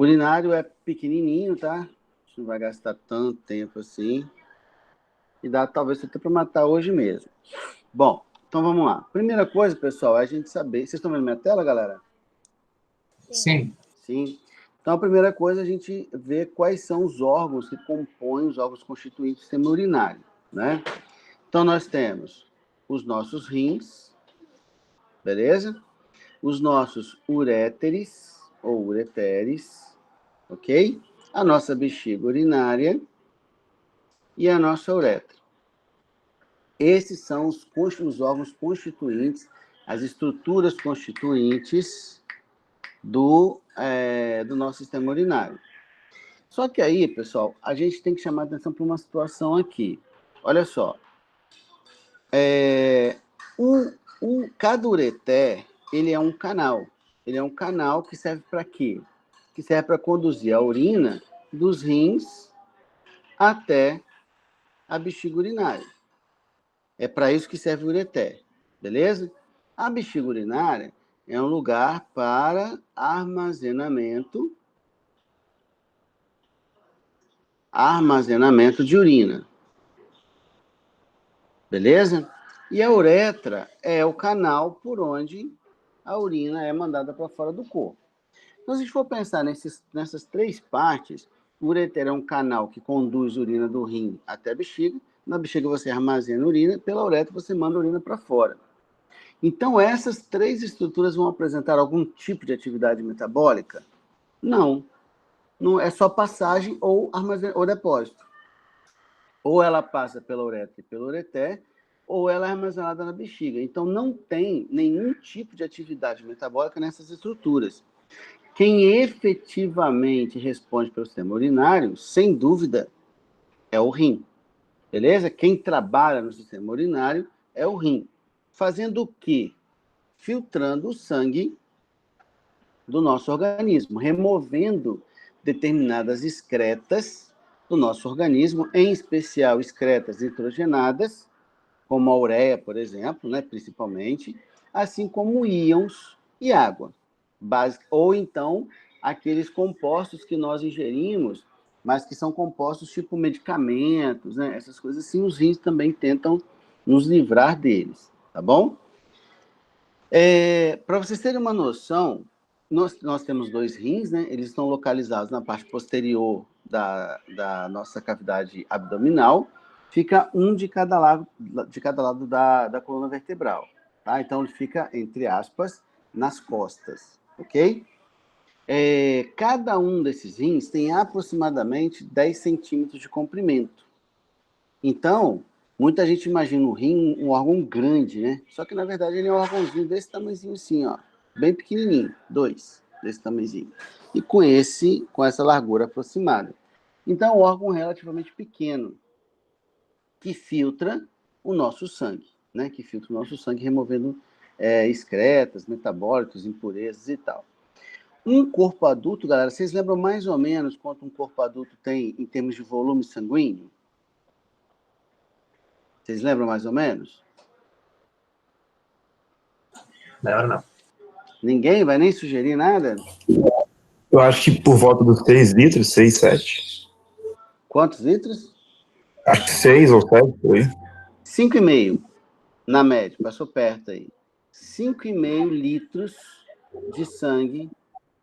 urinário é pequenininho, tá? A gente não vai gastar tanto tempo assim. E dá talvez até para matar hoje mesmo. Bom, então vamos lá. Primeira coisa, pessoal, é a gente saber... Vocês estão vendo minha tela, galera? Sim. Sim. Então, a primeira coisa é a gente ver quais são os órgãos que compõem os órgãos constituintes do sistema urinário, né? Então, nós temos os nossos rins, beleza? Os nossos uréteres, ou ureteres, ok? A nossa bexiga urinária e a nossa uretra. Esses são os órgãos constituintes, as estruturas constituintes do nosso sistema urinário. Só que aí, pessoal, a gente tem que chamar atenção para uma situação aqui. Olha só. Cada ureter, ele é um canal. Ele é um canal que serve para quê? Que serve para conduzir a urina dos rins até a bexiga urinária. É para isso que serve o ureter, beleza? A bexiga urinária é um lugar para armazenamento de urina. Beleza? E a uretra é o canal por onde a urina é mandada para fora do corpo. Então, se a gente for pensar nessas três partes, o ureter é um canal que conduz urina do rim até a bexiga. Na bexiga você armazena urina, pela uretra você manda a urina para fora. Então, essas três estruturas vão apresentar algum tipo de atividade metabólica? Não. Não é só passagem ou depósito. Ou ela passa pela uretra e pelo ureter, ou ela é armazenada na bexiga. Então, não tem nenhum tipo de atividade metabólica nessas estruturas. Quem efetivamente responde pelo sistema urinário, sem dúvida, é o rim. Beleza? Quem trabalha no sistema urinário é o rim. Fazendo o quê? Filtrando o sangue do nosso organismo, removendo determinadas excretas do nosso organismo, em especial excretas nitrogenadas, como a ureia, por exemplo, né, principalmente, assim como íons e água. Ou então, aqueles compostos que nós ingerimos, mas que são compostos tipo medicamentos, né, essas coisas assim, os rins também tentam nos livrar deles, tá bom? Para vocês terem uma noção, nós temos dois rins, né? Eles estão localizados na parte posterior da nossa cavidade abdominal, fica um de cada lado da coluna vertebral, tá? Então, ele fica, entre aspas, nas costas, ok? Cada um desses rins tem aproximadamente 10 centímetros de comprimento. Então, muita gente imagina o rim um órgão grande, né? Só que, na verdade, ele é um órgãozinho desse tamanhozinho assim, ó. Bem pequenininho, desse tamanhozinho. E com essa largura aproximada. Então, é um órgão relativamente pequeno, que filtra o nosso sangue, né? Que filtra o nosso sangue, removendo excretas, metabólitos, impurezas e tal. Um corpo adulto, galera, vocês lembram mais ou menos quanto um corpo adulto tem em termos de volume sanguíneo? Vocês lembram mais ou menos? Não. Ninguém vai nem sugerir nada? Eu acho que por volta dos 6 litros, 6, 7. Quantos litros? Acho que 6 ou 7, foi. 5,5, na média, passou perto aí. 5,5 litros de sangue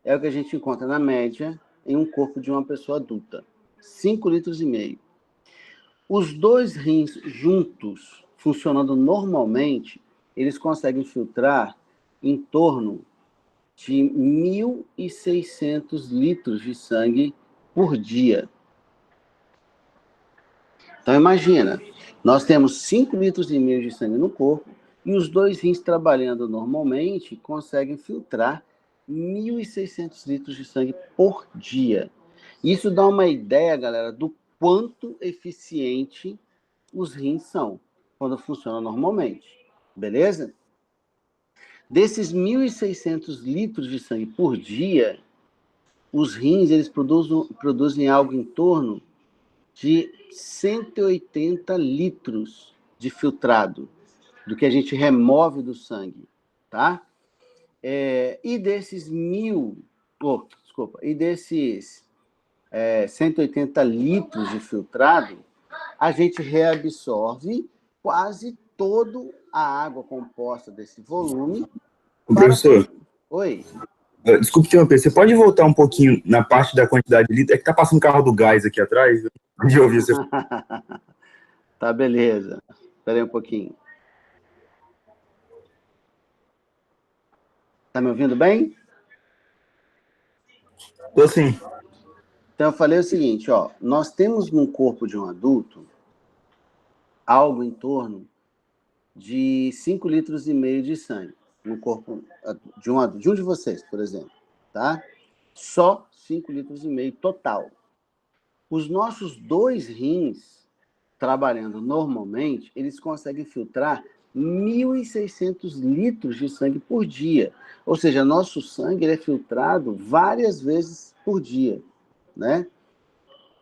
é o que a gente encontra, na média, em um corpo de uma pessoa adulta. 5,5 litros. Os dois rins juntos, funcionando normalmente, eles conseguem filtrar em torno de 1.600 litros de sangue por dia. Então, imagina, nós temos 5,5 litros de sangue no corpo e os dois rins trabalhando normalmente conseguem filtrar 1.600 litros de sangue por dia. Isso dá uma ideia, galera, do quanto eficiente os rins são quando funcionam normalmente. Beleza? Desses 1.600 litros de sangue por dia, os rins eles produzem algo em torno de 180 litros de filtrado, do que a gente remove do sangue, tá? E desses desculpa, e desses 180 litros de filtrado, a gente reabsorve quase toda a água composta desse volume. Professor, Oi. desculpe te interromper, você pode voltar um pouquinho na parte da quantidade de litros? É que tá passando o carro do gás aqui atrás, de ouvir você. Tá, beleza. Espera aí um pouquinho. Tá me ouvindo bem? Tô sim. Então, eu falei o seguinte, ó, nós temos no corpo de um adulto algo em torno de 5,5 litros de sangue no corpo de um adulto, de um de vocês, por exemplo, tá? Só 5,5 litros total. Os nossos 2 rins, trabalhando normalmente, eles conseguem filtrar 1.600 litros de sangue por dia. Ou seja, nosso sangue ele é filtrado várias vezes por dia, né?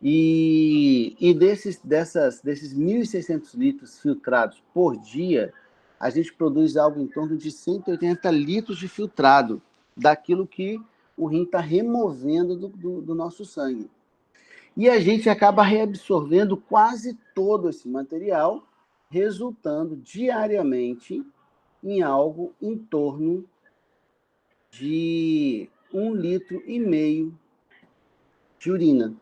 E desses 1.600 litros filtrados por dia, a gente produz algo em torno de 180 litros de filtrado daquilo que o rim está removendo do nosso sangue. E a gente acaba reabsorvendo quase todo esse material, resultando diariamente em algo em torno de 1,5 litro de urina.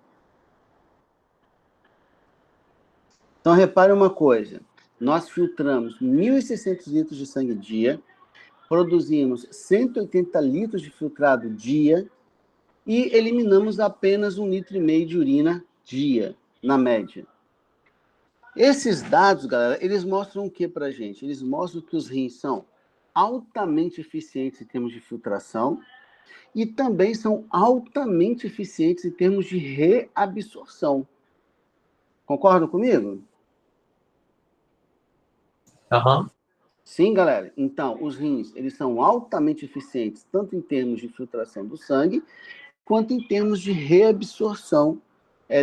Então, repare uma coisa, nós filtramos 1.600 litros de sangue dia, produzimos 180 litros de filtrado dia e eliminamos apenas 1,5 litro de urina dia, na média. Esses dados, galera, eles mostram o que para a gente? Eles mostram que os rins são altamente eficientes em termos de filtração e também são altamente eficientes em termos de reabsorção. Concordam comigo? Aham. Sim, galera. Então, os rins, eles são altamente eficientes, tanto em termos de filtração do sangue, quanto em termos de reabsorção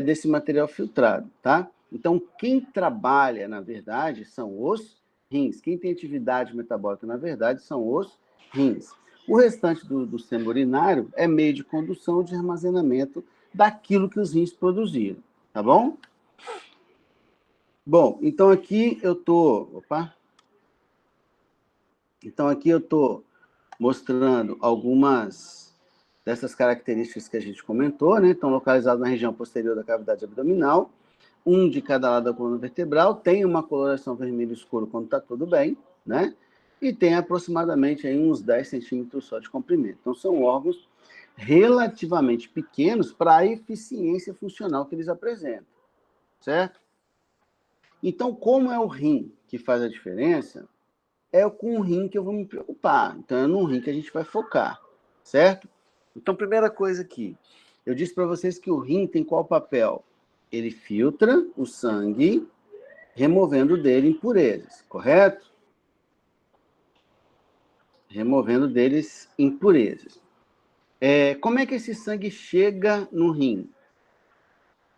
desse material filtrado, tá? Então, quem trabalha, na verdade, são os rins. Quem tem atividade metabólica, na verdade, são os rins. O restante do sistema urinário é meio de condução, de armazenamento daquilo que os rins produziram, tá bom? Bom, então aqui eu tô... Então, aqui eu estou mostrando algumas dessas características que a gente comentou, né? Estão localizados na região posterior da cavidade abdominal, um de cada lado da coluna vertebral, tem uma coloração vermelho escuro quando está tudo bem, né? E tem aproximadamente aí uns 10 centímetros só de comprimento. Então, são órgãos relativamente pequenos para a eficiência funcional que eles apresentam, certo? Então, como é o rim que faz a diferença, é com o rim que eu vou me preocupar. Então, é no rim que a gente vai focar, certo? Então, primeira coisa aqui, eu disse para vocês que o rim tem qual papel? Ele filtra o sangue, removendo dele impurezas, correto? Removendo deles impurezas. Como é que esse sangue chega no rim?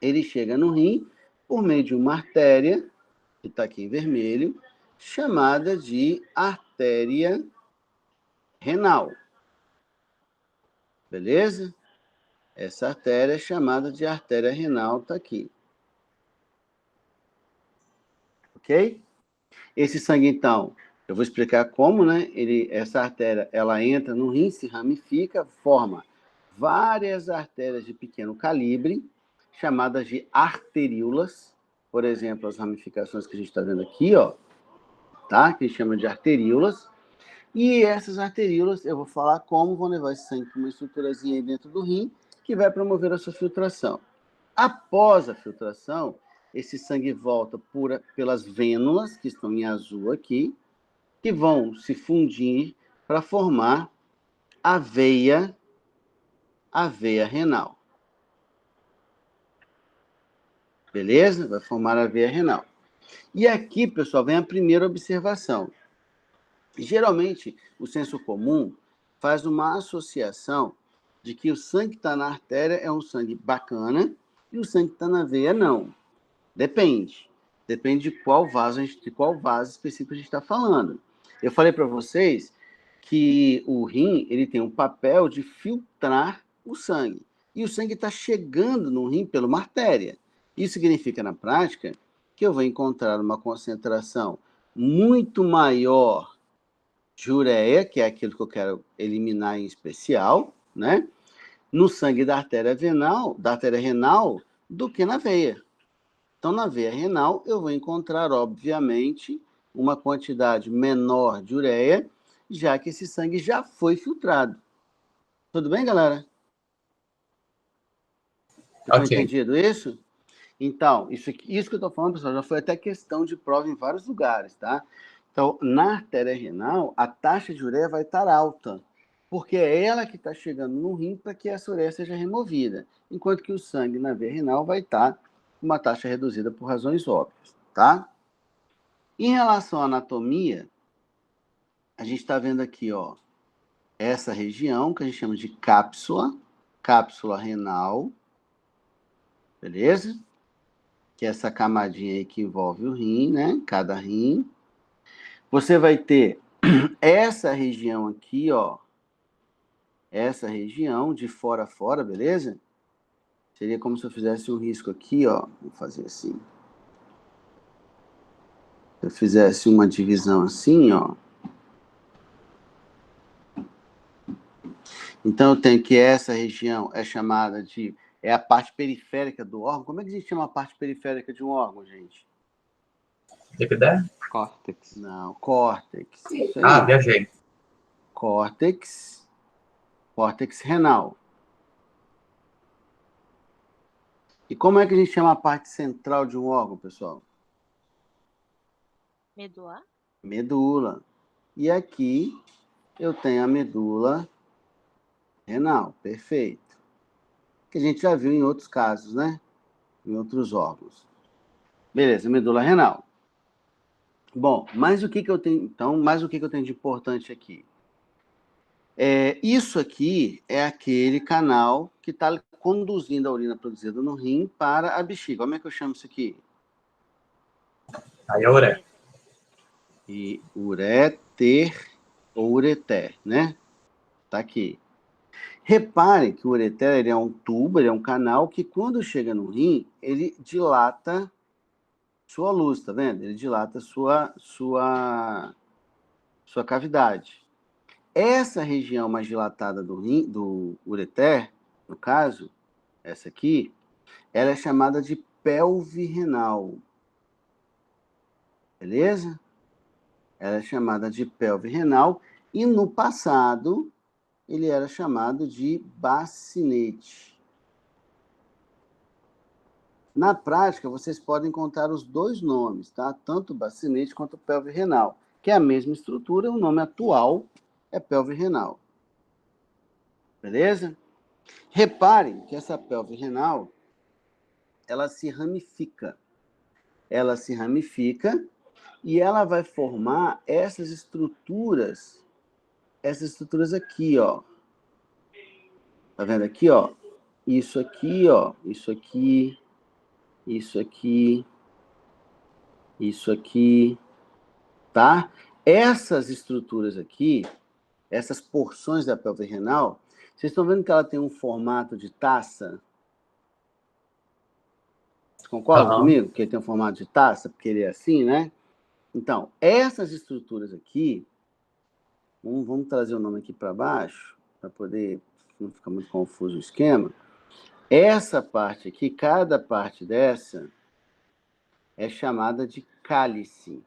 Ele chega no rim por meio de uma artéria, que está aqui em vermelho, chamada de artéria renal. Beleza? Essa artéria é chamada de artéria renal, está aqui. Ok? Esse sangue, então, eu vou explicar como, né? Essa artéria, ela entra no rim, se ramifica, forma várias artérias de pequeno calibre, chamadas de arteríolas. Por exemplo, as ramificações que a gente está vendo aqui, ó, tá? Que a gente chama de arteríolas. E essas arteríolas, eu vou falar como vão levar esse sangue para uma estruturazinha aí dentro do rim, que vai promover a sua filtração. Após a filtração, esse sangue volta pelas vênulas, que estão em azul aqui, que vão se fundir para formar a veia renal. Beleza? Vai formar a veia renal. E aqui, pessoal, vem a primeira observação. Geralmente, o senso comum faz uma associação de que o sangue que está na artéria é um sangue bacana e o sangue que está na veia não. Depende. Depende de qual vaso específico a gente está falando. Eu falei para vocês que o rim ele tem um papel de filtrar o sangue. E o sangue está chegando no rim pela uma artéria. Isso significa, na prática, que eu vou encontrar uma concentração muito maior de ureia, que é aquilo que eu quero eliminar em especial, né? No sangue da artéria renal, do que na veia. Então, na veia renal, eu vou encontrar, obviamente, uma quantidade menor de ureia, já que esse sangue já foi filtrado. Tudo bem, galera? Foi entendido isso? Então, isso que eu estou falando, pessoal, já foi até questão de prova em vários lugares, tá? Então, na artéria renal, a taxa de ureia vai estar alta, porque é ela que está chegando no rim para que essa ureia seja removida, enquanto que o sangue na veia renal vai estar com uma taxa reduzida por razões óbvias, tá? Em relação à anatomia, a gente está vendo aqui, ó, essa região que a gente chama de cápsula renal, beleza? Que é essa camadinha aí que envolve o rim, né? Cada rim. Você vai ter essa região aqui, ó. Essa região de fora a fora, beleza? Seria como se eu fizesse um risco aqui, ó. Vou fazer assim. Se eu fizesse uma divisão assim, ó. Então, eu tenho que essa região é chamada de... É a parte periférica do órgão. Como é que a gente chama a parte periférica de um órgão, gente? Epiderme? Córtex. Não, córtex. Viajei. Córtex renal. E como é que a gente chama a parte central de um órgão, pessoal? Medula. Medula. E aqui eu tenho a medula renal, perfeito. Que a gente já viu em outros casos, né? Em outros órgãos. Beleza, medula renal. Bom, mas o que eu tenho, então, o que eu tenho de importante aqui? Isso aqui é aquele canal que está conduzindo a urina produzida no rim para a bexiga. Como é que eu chamo isso aqui? Aí é ureter. E ureter ou ureter, né? Tá aqui. Reparem que o ureter ele é um tubo, ele é um canal que quando chega no rim, ele dilata sua luz, tá vendo? Ele dilata sua cavidade. Essa região mais dilatada do rim, do ureter, no caso, essa aqui, ela é chamada de pelve renal. Beleza? Ela é chamada de pelve renal e no passado ele era chamado de bacinete. Na prática, vocês podem encontrar os dois nomes, tá? Tanto bacinete quanto pelve renal, que é a mesma estrutura, o nome atual é pelve renal. Beleza? Reparem que essa pelve renal, ela se ramifica. Ela se ramifica e ela vai formar essas estruturas aqui, ó. Tá vendo aqui, ó? Isso aqui, ó. Isso aqui. Isso aqui. Isso aqui. Tá? Essas estruturas aqui, essas porções da pelve renal, vocês estão vendo que ela tem um formato de taça? Vocês concordam comigo que ele tem um formato de taça? Porque ele é assim, né? Então, essas estruturas aqui, vamos trazer o nome aqui para baixo, para poder não ficar muito confuso o esquema. Essa parte aqui, cada parte dessa, é chamada de cálice.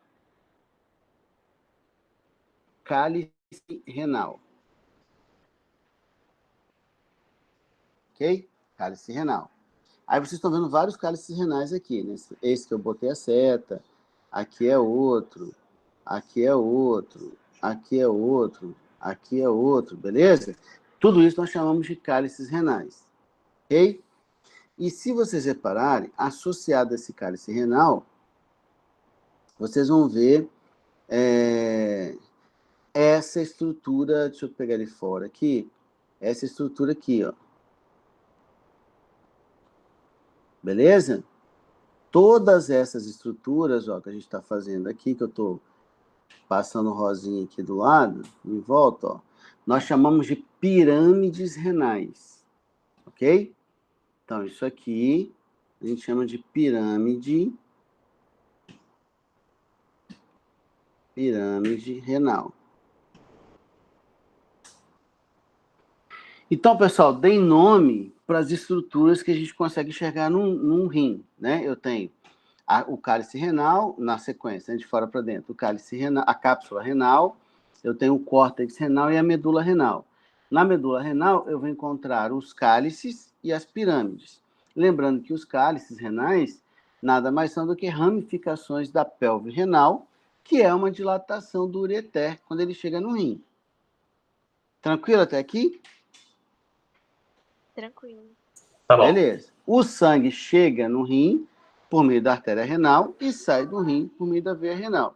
Cálice renal. Ok? Cálice renal. Aí vocês estão vendo vários cálices renais aqui, né? Esse que eu botei a seta, aqui é outro, aqui é outro, aqui é outro, aqui é outro, beleza? Tudo isso nós chamamos de cálices renais, ok? E se vocês repararem, associado a esse cálice renal, vocês vão ver essa estrutura, deixa eu pegar ele fora aqui, essa estrutura aqui, ó. Beleza? Todas essas estruturas, ó, que a gente está fazendo aqui, que eu estou passando o rosinha aqui do lado, em volta, ó, nós chamamos de pirâmides renais. ok? Então, isso aqui a gente chama de pirâmide renal. Então, pessoal, deem nome para as estruturas que a gente consegue enxergar num rim, né? Eu tenho o cálice renal, na sequência, de fora para dentro, o cálice renal, a cápsula renal, eu tenho o córtex renal e a medula renal. Na medula renal, eu vou encontrar os cálices e as pirâmides. Lembrando que os cálices renais nada mais são do que ramificações da pelve renal, que é uma dilatação do ureter quando ele chega no rim. Tranquilo até aqui? Tranquilo. Tá bom. Beleza. O sangue chega no rim por meio da artéria renal e sai do rim por meio da veia renal.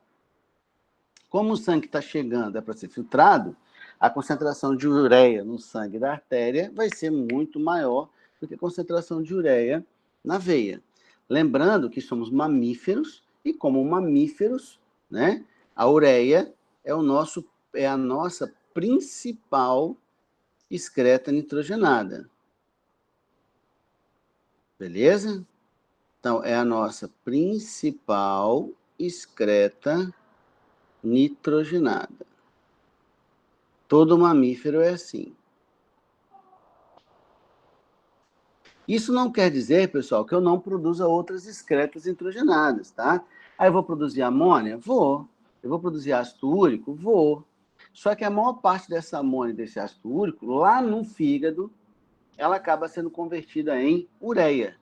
Como o sangue está chegando é para ser filtrado, a concentração de ureia no sangue da artéria vai ser muito maior do que a concentração de ureia na veia. Lembrando que somos mamíferos e, como mamíferos, né, a ureia é a nossa principal excreta nitrogenada. Beleza? Então, é a nossa principal excreta nitrogenada. Todo mamífero é assim. Isso não quer dizer, pessoal, que eu não produza outras excretas nitrogenadas, tá? Aí eu vou produzir amônia? Vou. Eu vou produzir ácido úrico? Vou. Só que a maior parte dessa amônia e desse ácido úrico, lá no fígado, ela acaba sendo convertida em ureia.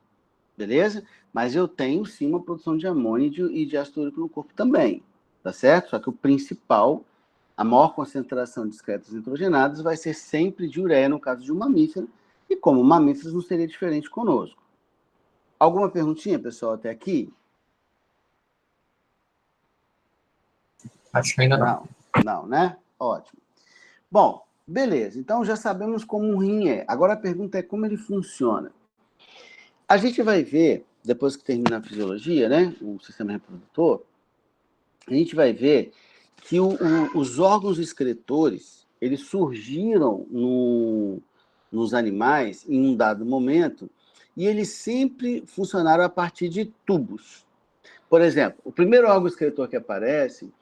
Beleza? Mas eu tenho, sim, uma produção de amônia e de ácido úrico no corpo também. Tá certo? Só que o principal, a maior concentração de excretas nitrogenadas vai ser sempre de ureia, no caso de um mamífero. E como mamíferos, não seria diferente conosco. Alguma perguntinha, pessoal, até aqui? Acho que ainda não. Não, né? Ótimo. Bom, beleza. Então, já sabemos como um rim é. Agora, a pergunta é como ele funciona. A gente vai ver, depois que terminar a fisiologia, né, o sistema reprodutor, a gente vai ver que os órgãos excretores, eles surgiram nos animais em um dado momento e eles sempre funcionaram a partir de tubos. Por exemplo, o primeiro órgão excretor que aparece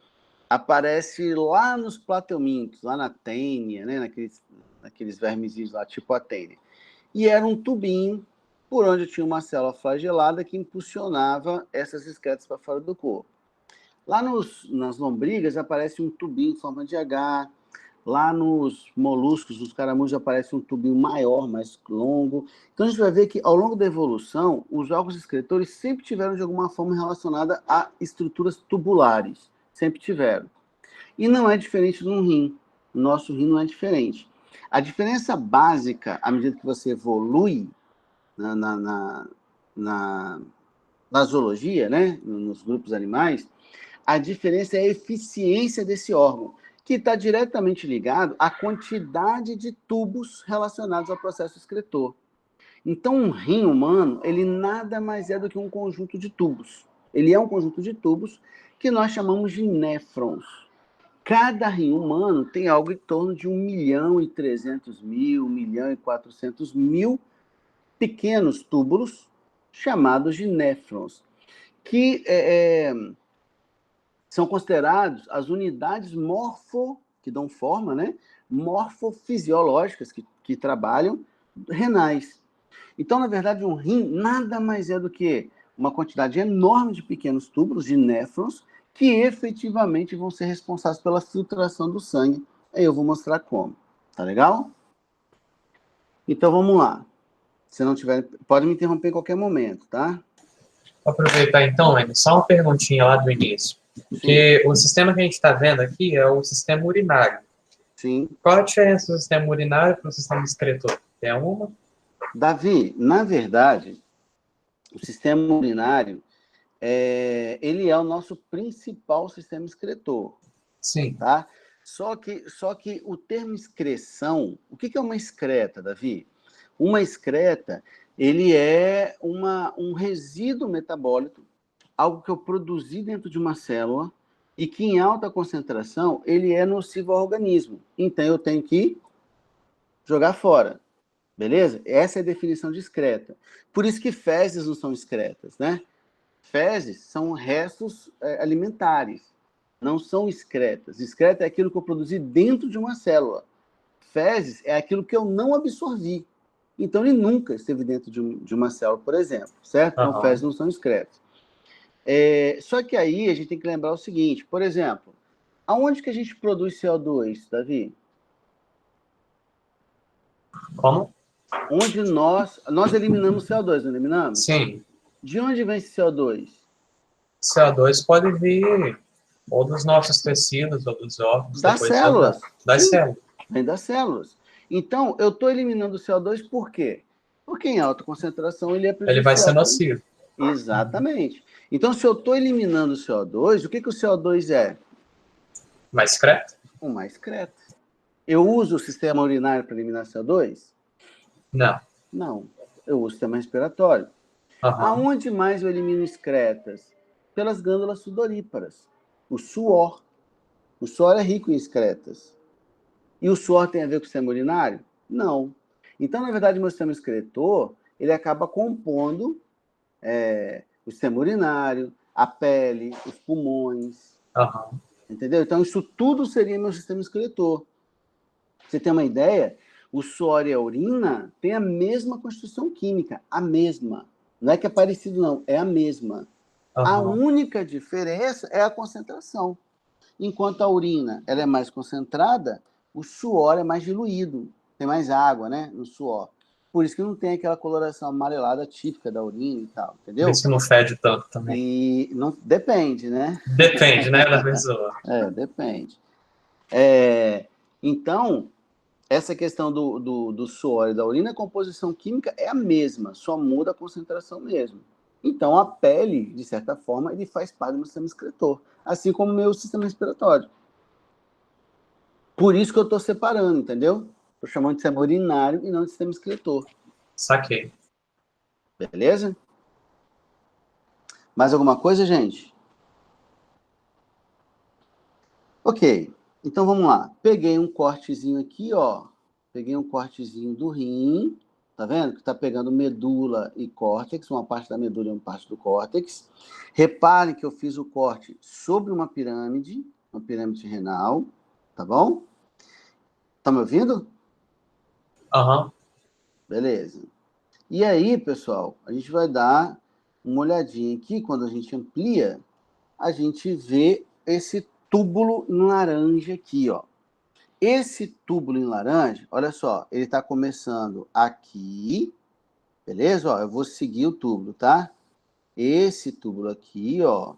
lá nos plateumintos, lá na tênia, né, naqueles vermezinhos lá, tipo a tênia. E era um tubinho por onde tinha uma célula flagelada que impulsionava essas excretas para fora do corpo. Lá nas lombrigas aparece um tubinho em forma de H, lá nos moluscos, nos caramujos, aparece um tubinho maior, mais longo. Então a gente vai ver que ao longo da evolução, os órgãos excretores sempre tiveram de alguma forma relacionada a estruturas tubulares, sempre tiveram. E não é diferente no rim, o nosso rim não é diferente. A diferença básica, à medida que você evolui na zoologia, né, nos grupos animais, a diferença é a eficiência desse órgão, que está diretamente ligado à quantidade de tubos relacionados ao processo excretor. Então, um rim humano, ele nada mais é do que um conjunto de tubos. Ele é um conjunto de tubos que nós chamamos de néfrons. Cada rim humano tem algo em torno de 1.300.000, 1.400.000 pequenos túbulos chamados de néfrons, que são considerados as unidades que dão forma, né, morfofisiológicas que trabalham renais. Então, na verdade, um rim nada mais é do que uma quantidade enorme de pequenos túbulos, de néfrons, que efetivamente vão ser responsáveis pela filtração do sangue. Aí eu vou mostrar como. Tá legal? Então, vamos lá. Se não tiver, pode me interromper em qualquer momento, tá? Vou aproveitar então, Lene, só uma perguntinha lá do início. Porque o sistema que a gente está vendo aqui é o sistema urinário. Sim. Qual a diferença do sistema urinário para o sistema excretor? Tem alguma? Davi, na verdade, o sistema urinário, ele é o nosso principal sistema excretor. Sim. Tá? Só que o termo excreção, o que é uma excreta, Davi? Uma excreta, ele é um resíduo metabólico, algo que eu produzi dentro de uma célula e que em alta concentração ele é nocivo ao organismo. Então eu tenho que jogar fora. Beleza? Essa é a definição de excreta. Por isso que fezes não são excretas, né? Fezes são restos alimentares, não são excretas. Excreta é aquilo que eu produzi dentro de uma célula. Fezes é aquilo que eu não absorvi. Então, ele nunca esteve dentro de uma célula, por exemplo, certo? Então, fezes não são excretas. Só que aí a gente tem que lembrar o seguinte, por exemplo, aonde que a gente produz CO2, Davi? Como? Onde nós eliminamos CO2, não eliminamos? Sim. De onde vem esse CO2? CO2 pode vir ou dos nossos tecidos, ou dos órgãos. Das células. Das células. Vem das células. Então, eu estou eliminando o CO2 por quê? Porque em alta concentração ele é prejudicial. Ele vai ser nocivo. Exatamente. Então, se eu estou eliminando o CO2, o que o CO2 é? Mais excreto? Uma excreta. Eu uso o sistema urinário para eliminar CO2? Não. Não. Eu uso o sistema respiratório. Aonde mais eu elimino excretas? Pelas glândulas sudoríparas. O suor. O suor é rico em excretas. E o suor tem a ver com o sistema urinário? Não. Então, na verdade, o meu sistema excretor, ele acaba compondo o sistema urinário, a pele, os pulmões. Entendeu? Então, isso tudo seria meu sistema excretor. Pra você ter uma ideia, o suor e a urina têm a mesma constituição química, a mesma. Não é que é parecido, não, é a mesma. A única diferença é a concentração. Enquanto a urina ela é mais concentrada, o suor é mais diluído, tem mais água, né, no suor. Por isso que não tem aquela coloração amarelada típica da urina e tal, entendeu? Por isso que não fede tanto também. E não, depende, né? Depende, né, da pessoa. Depende. Então, essa questão do suor e da urina, a composição química é a mesma, só muda a concentração mesmo. Então, a pele, de certa forma, ele faz parte do meu sistema excretor, assim como o meu sistema respiratório. Por isso que eu estou separando, entendeu? Estou chamando de sistema urinário e não de sistema excretor. Saquei. Beleza? Mais alguma coisa, gente? Ok. Então, vamos lá. Peguei um cortezinho aqui, ó. Peguei um cortezinho do rim. Tá vendo? Que está pegando medula e córtex, uma parte da medula e uma parte do córtex. Reparem que eu fiz o corte sobre uma pirâmide renal, tá bom? Tá me ouvindo? Beleza. E aí, pessoal, a gente vai dar uma olhadinha aqui, quando a gente amplia, a gente vê esse túbulo em laranja aqui, ó. Esse túbulo em laranja, olha só, ele está começando aqui, beleza? Ó, eu vou seguir o túbulo, tá? Esse túbulo aqui, ó.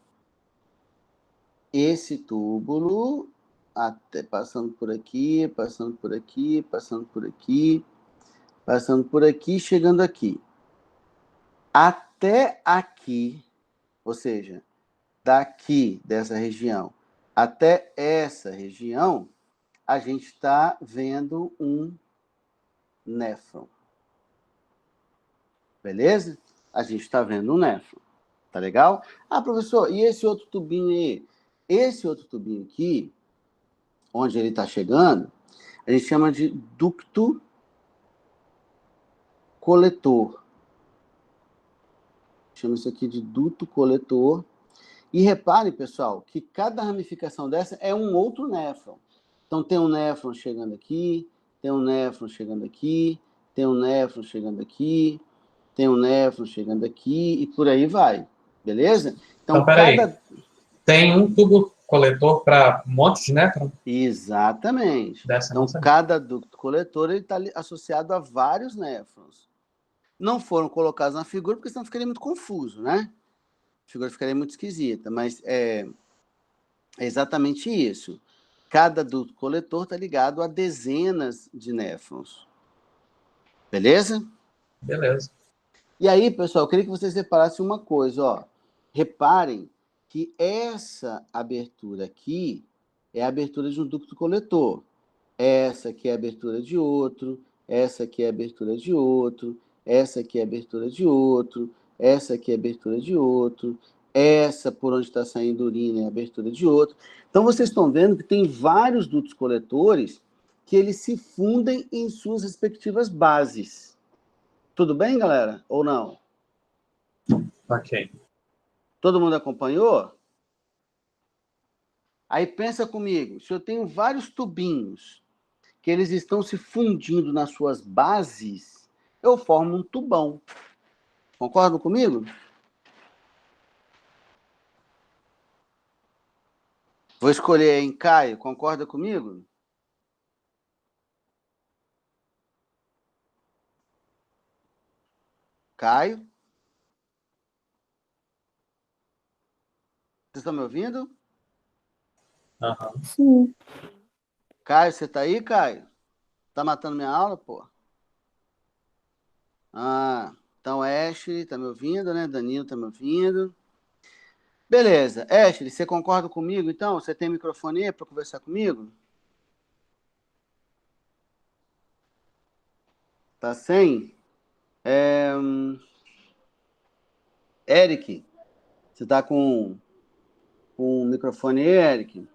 Esse túbulo, até passando por aqui, passando por aqui, passando por aqui, passando por aqui, chegando aqui. Até aqui, ou seja, daqui, dessa região, até essa região, a gente está vendo um néfron. Beleza? A gente está vendo um néfron. Tá legal? Ah, professor, e esse outro tubinho aí? Esse outro tubinho aqui, onde ele está chegando, a gente chama de ducto coletor. Chama isso aqui de duto coletor. E repare, pessoal, que cada ramificação dessa é um outro néfron. Então, tem um néfron chegando aqui, tem um néfron chegando aqui, tem um néfron chegando aqui, tem um néfron chegando aqui, e por aí vai. Beleza? Então peraí. Tem um tubo coletor para um monte de néfron? Exatamente. Então, cada ducto coletor está associado a vários néfrons. Não foram colocados na figura, porque senão ficaria muito confuso, né? A figura ficaria muito esquisita, mas é exatamente isso. Cada ducto coletor está ligado a dezenas de néfrons. Beleza? Beleza. E aí, pessoal, eu queria que vocês reparassem uma coisa, ó. Reparem que essa abertura aqui é a abertura de um ducto coletor. Essa aqui é a abertura de outro, essa aqui é a abertura de outro, essa aqui é a abertura de outro, essa aqui é a abertura de outro, essa por onde está saindo urina é a abertura de outro. Então, vocês estão vendo que tem vários dutos coletores que eles se fundem em suas respectivas bases. Tudo bem, galera? Ou não? Ok. Todo mundo acompanhou? Aí pensa comigo, se eu tenho vários tubinhos que eles estão se fundindo nas suas bases, eu formo um tubão. Concordam comigo? Vou escolher em Caio, concorda comigo? Caio? Vocês estão me ouvindo? Aham. Sim. Caio, você tá aí, Caio? Tá matando minha aula, pô? Ah, então Ashley tá me ouvindo, né? Danilo tá me ouvindo. Beleza. Ashley, você concorda comigo, então? Você tem microfone aí para conversar comigo? Tá sem? Eric, você tá com o microfone aí, Eric?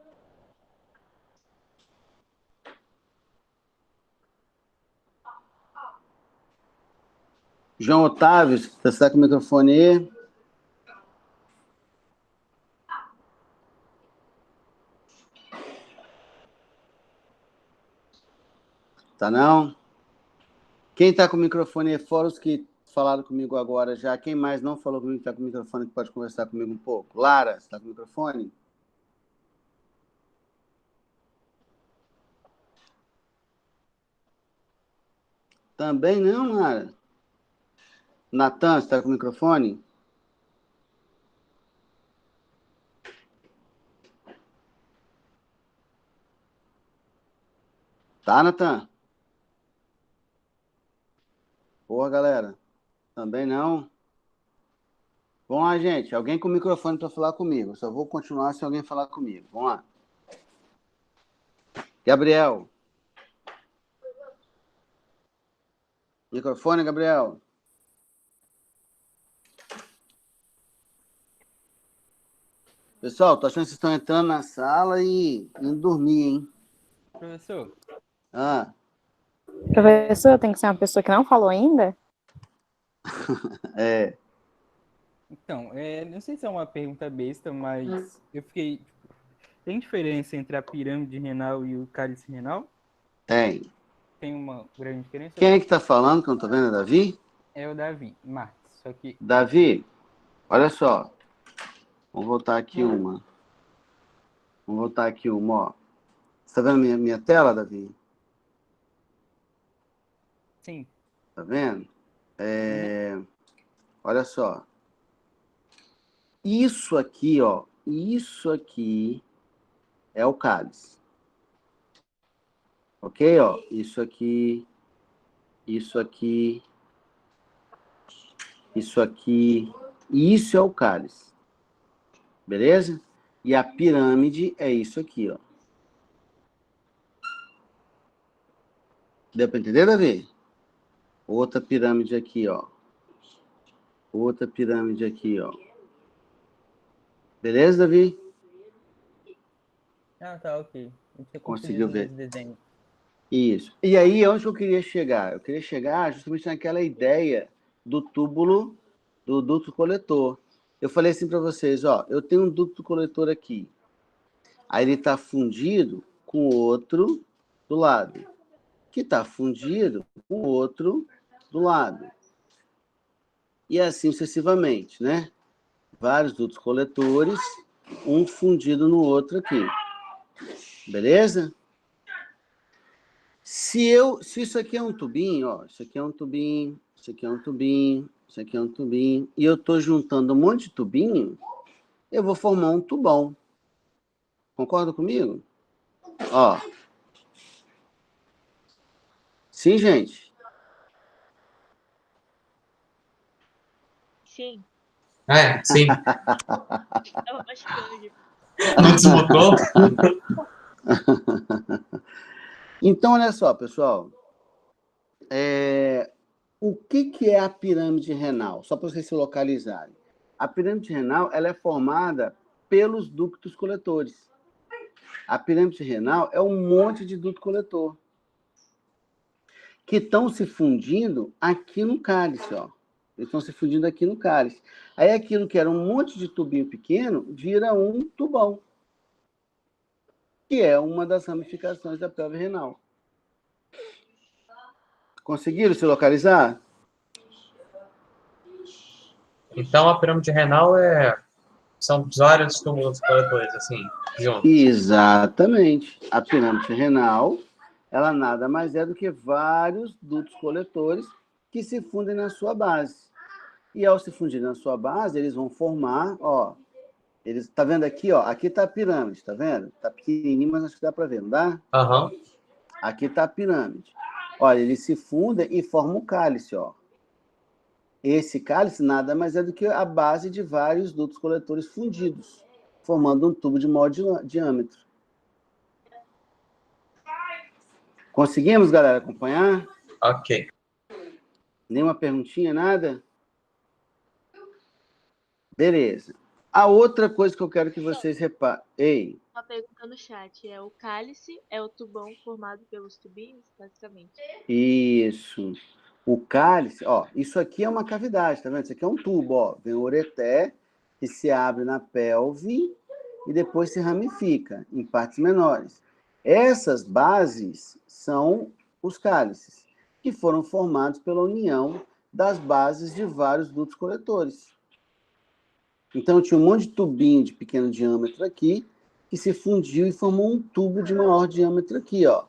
João Otávio, você tá com o microfone aí? Tá não? Quem tá com o microfone aí, fora os que falaram comigo agora já, quem mais não falou comigo que tá com o microfone que pode conversar comigo um pouco? Lara, você tá com o microfone? Também não, Lara. Natan, você tá com o microfone? Tá, Natan? Boa, galera. Também não. Vamos lá, gente. Alguém com o microfone para falar comigo. Eu só vou continuar se alguém falar comigo. Vamos lá. Gabriel. Microfone, Gabriel. Pessoal, tô achando que vocês estão entrando na sala e indo dormir, hein? Professor, Ah, Professor, tem que ser uma pessoa que não falou ainda? é. então, não sei se é uma pergunta besta, mas eu fiquei. Tem diferença entre a pirâmide renal e o cálice renal? Tem. Tem uma grande diferença? Quem é que tá falando que eu não tô vendo? É Davi? É o Davi, Marques. Só que. Davi, olha só. Vamos voltar aqui uma. Ó. Você tá vendo minha tela, Davi? Sim. Tá vendo? Olha só. Isso aqui, ó. Isso aqui é o cálice. Ok, ó. Isso aqui. Isso aqui. Isso aqui. E isso é o cálice. Beleza? E a pirâmide é isso aqui, ó. Deu para entender, Davi? Outra pirâmide aqui, ó. Outra pirâmide aqui, ó. Beleza, Davi? Ah, tá, ok. Eu tinha Conseguiu confundido ver? nos desenhos. Isso. E aí, onde eu queria chegar? Eu queria chegar justamente naquela ideia do túbulo, do duto coletor. Eu falei assim para vocês, ó, eu tenho um duto coletor aqui. Aí ele está fundido com outro do lado, que está fundido com outro do lado. E assim sucessivamente, né? Vários dutos coletores, um fundido no outro aqui. Beleza? Se isso aqui é um tubinho, ó, isso aqui é um tubinho, isso aqui é um tubinho, isso aqui é um tubinho, e eu estou juntando um monte de tubinho, eu vou formar um tubão. Concorda comigo? Ó. Sim, gente? Sim, Sim. tava mastigando. Não desmutou? Então, olha só, pessoal. O que é a pirâmide renal? Só para vocês se localizarem. A pirâmide renal ela é formada pelos ductos coletores. A pirâmide renal é um monte de duto coletor. que estão se fundindo aqui no cálice, ó. Eles estão se fundindo aqui no cálice. Aí aquilo que era um monte de tubinho pequeno vira um tubão, que é uma das ramificações da pelve renal. Conseguiram se localizar? Então, a pirâmide renal são vários túmulos coletores, assim, juntos. Exatamente. A pirâmide renal, ela nada mais é do que vários dutos coletores que se fundem na sua base. E ao se fundir na sua base, eles vão formar, ó, tá vendo aqui, ó, aqui tá a pirâmide, tá vendo? Tá pequenininho, mas acho que dá para ver, não dá? Aham. Aqui tá a pirâmide. Olha, eles se fundem e formam o cálice, ó. Esse cálice nada mais é do que a base de vários dutos coletores fundidos, formando um tubo de maior diâmetro. Conseguimos, galera, acompanhar? Ok. Nenhuma perguntinha, nada? Beleza. A outra coisa que eu quero que vocês reparem... Ei, Uma pergunta no chat. O cálice é o tubão formado pelos tubinhos, basicamente. isso. O cálice, ó, isso aqui é uma cavidade, tá vendo? Isso aqui é um tubo, ó. Vem o ureter, que se abre na pelve e depois se ramifica em partes menores. Essas bases são os cálices, que foram formados pela união das bases de vários dutos coletores. Então, tinha um monte de tubinho de pequeno diâmetro aqui, que se fundiu e formou um tubo de maior diâmetro aqui, ó.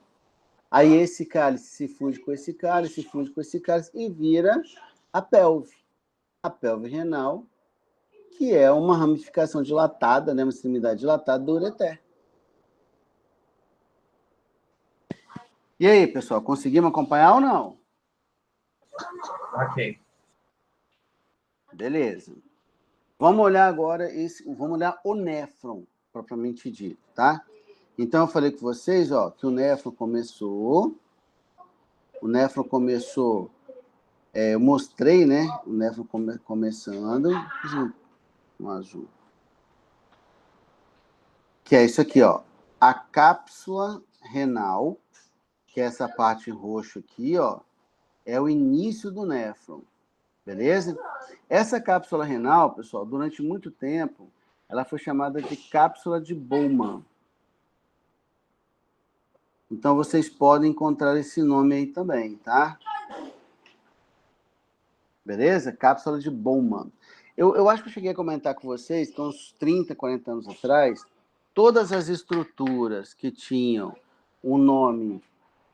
Aí esse cálice se funde com esse cálice, se funde com esse cálice e vira a pelve renal, que é uma ramificação dilatada, né, uma extremidade dilatada do ureter. E aí, pessoal, conseguimos acompanhar ou não? Ok. Beleza. Vamos olhar agora vamos olhar o néfron, propriamente dito, tá? Então, eu falei com vocês, ó, que o néfron começou, eu mostrei, né, o néfron começando, um azul, que é isso aqui, ó, a cápsula renal, que é essa parte roxa aqui, ó, é o início do néfron, beleza? Essa cápsula renal, pessoal, durante muito tempo, ela foi chamada de cápsula de Bowman. Então, vocês podem encontrar esse nome aí também, tá? Beleza? Cápsula de Bowman. Eu acho que eu cheguei a comentar com vocês que uns 30, 40 anos atrás, todas as estruturas que tinham o nome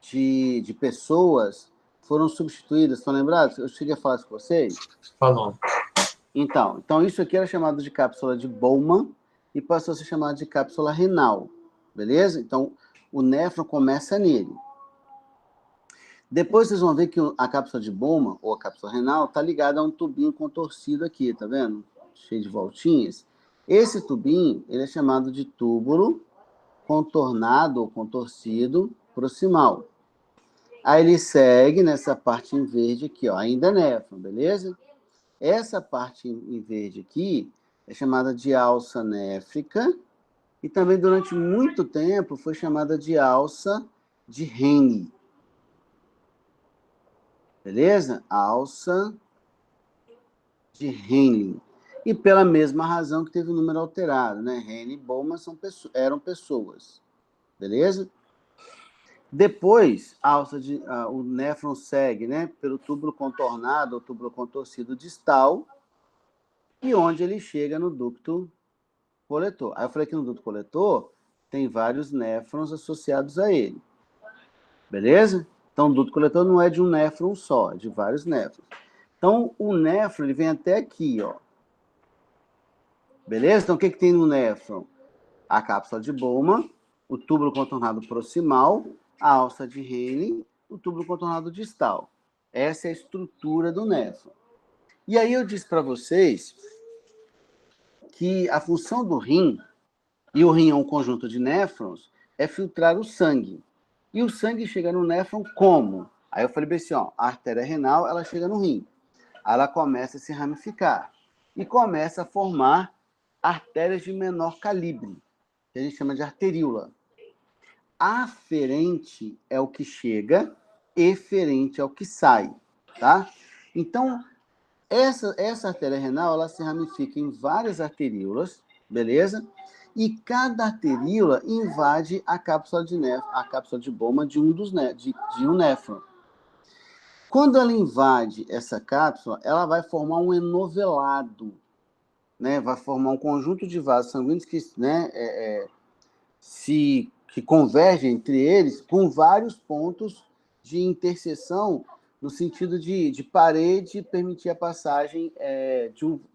de pessoas foram substituídas, estão lembrados? Eu cheguei a falar isso com vocês? Falou. Então isso aqui era chamado de cápsula de Bowman e passou a ser chamado de cápsula renal, beleza? Então, o néfron começa nele. Depois vocês vão ver que a cápsula de Bowman, ou a cápsula renal, está ligada a um tubinho contorcido aqui, tá vendo? Cheio de voltinhas. Esse tubinho, ele é chamado de túbulo contornado ou contorcido proximal. Aí ele segue nessa parte em verde aqui, ó, ainda néfron, beleza? Essa parte em verde aqui é chamada de alça néfrica e também durante muito tempo foi chamada de alça de Henle. Beleza? Alça de Henle. E pela mesma razão que teve o número alterado, né? Henle e Bowman eram pessoas. Beleza? Depois, o néfron segue, né? Pelo túbulo contornado ou túbulo contorcido distal, e onde ele chega no ducto coletor. Aí eu falei que no ducto coletor tem vários néfrons associados a ele. Beleza? Então, o ducto coletor não é de um néfron só, é de vários néfrons. Então, o néfron ele vem até aqui, ó. Beleza? Então, o que tem no néfron? A cápsula de Bowman, o túbulo contornado proximal, a alça de Henle, o túbulo contornado distal. Essa é a estrutura do néfron. E aí eu disse para vocês que a função do rim, e o rim é um conjunto de néfrons, é filtrar o sangue. E o sangue chega no néfron como? Aí eu falei bem assim, ó, a artéria renal, ela chega no rim. Aí ela começa a se ramificar. E começa a formar artérias de menor calibre, que a gente chama de arteríola. Aferente é o que chega eferente ao que sai, tá? Então, essa artéria renal, ela se ramifica em várias arteríolas, beleza? E cada arteríola invade a cápsula de Bowman de um néfron. Quando ela invade essa cápsula, ela vai formar um enovelado, né? Vai formar um conjunto de vasos sanguíneos que, né, que convergem entre eles com vários pontos de interseção no sentido de parede permitir a passagem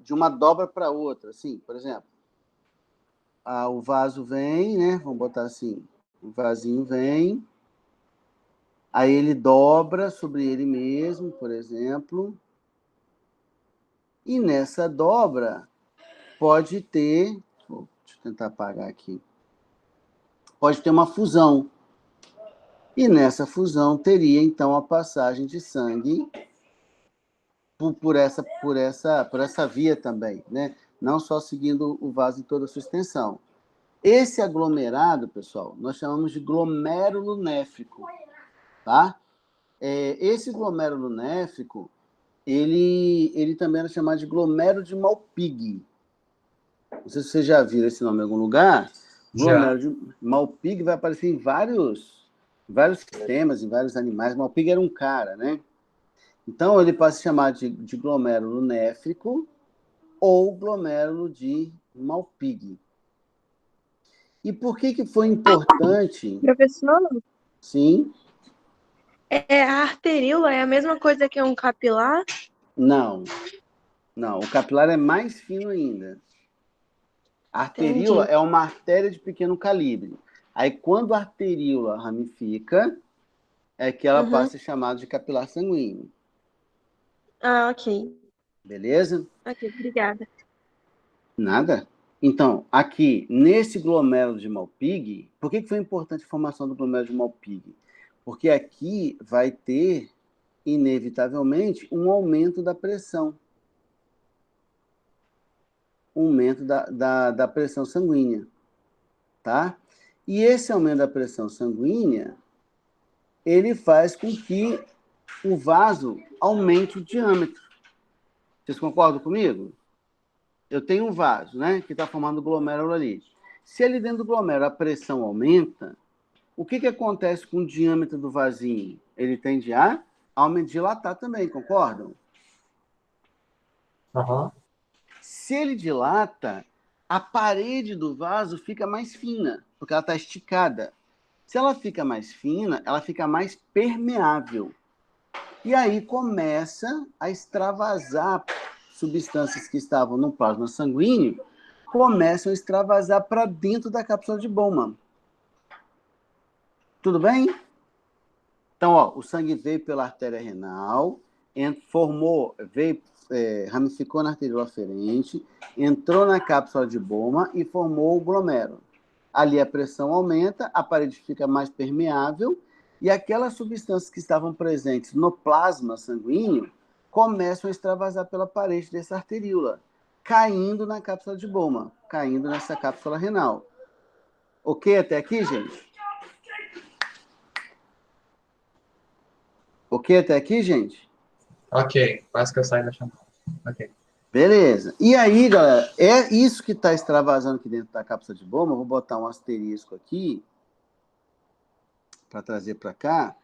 de uma dobra para outra. Assim, por exemplo, o vaso vem, né? Vamos botar assim, o vasinho vem, aí ele dobra sobre ele mesmo, por exemplo, e nessa dobra pode ter, deixa eu tentar apagar aqui, pode ter uma fusão. E nessa fusão teria, então, a passagem de sangue por essa via também, né? Não só seguindo o vaso em toda a sua extensão. Esse aglomerado, pessoal, nós chamamos de glomérulo néfrico, tá? Esse glomérulo néfrico, ele também era chamado de glomérulo de Malpighi. Não sei se vocês já viram esse nome em algum lugar. Glomérulo de Malpighi vai aparecer em vários sistemas, em vários animais. Malpighi era um cara, né? Então, ele pode se chamar de glomérulo néfrico ou glomérulo de Malpighi. E por que foi importante? Professor, Sim? a arteríola é a mesma coisa que um capilar? Não. Não, o capilar é mais fino ainda. A arteríola Entendi. é uma artéria de pequeno calibre. Aí, quando a arteríola ramifica, é que ela passa a ser chamada de capilar sanguíneo. Ah, ok. Beleza? Ok, obrigada. Nada. Então, aqui, nesse glomérulo de Malpighi, por que foi importante a formação do glomérulo de Malpighi? Porque aqui vai ter, inevitavelmente, um aumento da pressão. Um aumento da pressão sanguínea. Tá? E esse aumento da pressão sanguínea, ele faz com que o vaso aumente o diâmetro. Vocês concordam comigo? Eu tenho um vaso, né, que está formando glomérulo ali. Se ali dentro do glomérulo a pressão aumenta, o que acontece com o diâmetro do vasinho? Ele tende a dilatar também, concordam? Aham. Se ele dilata, a parede do vaso fica mais fina, porque ela está esticada. Se ela fica mais fina, ela fica mais permeável. E aí começa a extravasar substâncias que estavam no plasma sanguíneo, começam a extravasar para dentro da cápsula de Bowman. Tudo bem? Então, o sangue veio pela artéria renal, ramificou na arteríola aferente, entrou na cápsula de Bowman e formou o glomérulo. Ali a pressão aumenta, a parede fica mais permeável e aquelas substâncias que estavam presentes no plasma sanguíneo começam a extravasar pela parede dessa arteríola, caindo na cápsula de Bowman, caindo nessa cápsula renal. Ok até aqui, gente? Ok até aqui, gente? Ok, quase que eu saio da chamada. Ok. Beleza. E aí, galera, é isso que está extravasando aqui dentro da cápsula de Bowman. Vou botar um asterisco aqui para trazer para cá.